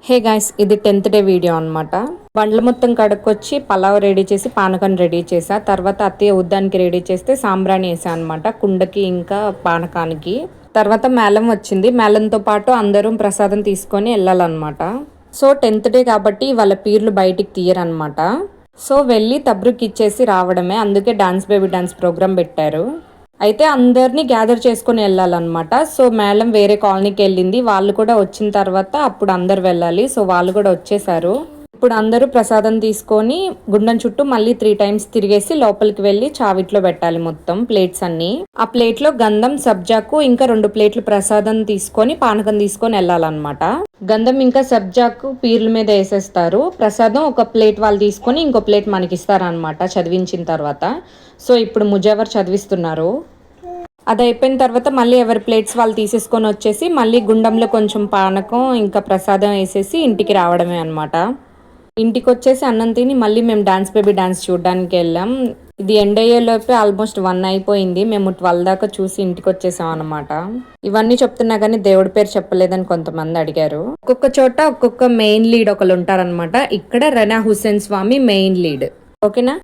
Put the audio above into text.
Hey guys, ఇది 10th day video అనమాట. బండ్లు మొత్తం కడుక్కొచ్చి పలావ్ రెడీ చేసి పానకం రెడీ చేసా. తర్వాత అత్తయ్య ఉద్దానికి రెడీ చేస్తే సాంబ్రాణి వేసా అనమాట, కుండకి ఇంకా పానకానికి. తర్వాత మేళం వచ్చింది. మేళంతో పాటు అందరం ప్రసాదం తీసుకొని వెళ్ళాలన్నమాట. సో 10th డే కాబట్టి వాళ్ళ పీర్లు బయటికి తీయరనమాట. సో వెళ్ళి తబ్రుక్ ఇచ్చేసి రావడమే. అందుకే డాన్స్ బేబీ డాన్స్ ప్రోగ్రామ్ పెట్టారు. అయితే అందరినీ గ్యాదర్ చేసుకుని వెళ్ళాలన్నమాట. సో మేళం వేరే కాలనీకి వెళ్ళింది. వాళ్ళు కూడా వచ్చిన తర్వాత అప్పుడు అందరు వెళ్ళాలి. సో వాళ్ళు కూడా వచ్చేసారు. ఇప్పుడు అందరూ ప్రసాదం తీసుకొని గుండం చుట్టూ మళ్ళీ 3 times తిరిగేసి లోపలికి వెళ్ళి చావిట్లో పెట్టాలి మొత్తం ప్లేట్స్ అన్ని. ఆ ప్లేట్లో గంధం, సబ్జాకు ఇంకా 2 ప్లేట్లు ప్రసాదం తీసుకొని పానకం తీసుకొని వెళ్ళాలన్నమాట. గంధం ఇంకా సబ్జాకు పీర్ల మీద వేసేస్తారు. ప్రసాదం ఒక ప్లేట్ వాళ్ళు తీసుకొని ఇంకో ప్లేట్ మనకి ఇస్తారనమాట చదివించిన తర్వాత. సో ఇప్పుడు ముజావర్ చదివిస్తున్నారు. అది అయిపోయిన తర్వాత మళ్ళీ ఎవరి ప్లేట్స్ వాళ్ళు తీసేసుకొని వచ్చేసి మళ్ళీ గుండంలో కొంచెం పానకం ఇంకా ప్రసాదం వేసేసి ఇంటికి రావడమే అనమాట. ఇంటికి వచ్చేసి అన్నం తిని మళ్ళీ మేము డాన్స్ బేబీ డాన్స్ చూడడానికి వెళ్ళాం. ఇది ఎండ్ అయ్యేలోపే ఆల్మోస్ట్ 1 అయిపోయింది. మేము 12 దాకా చూసి ఇంటికి వచ్చేసాం అనమాట. ఇవన్నీ చెప్తున్నా కానీ దేవుడి పేరు చెప్పలేదని కొంతమంది అడిగారు. ఒక్కొక్క చోట ఒక్కొక్క మెయిన్ లీడ్ ఒకళ్ళు ఉంటారనమాట. ఇక్కడ రనా హుస్సేన్ స్వామి మెయిన్ లీడ్. ఓకేనా.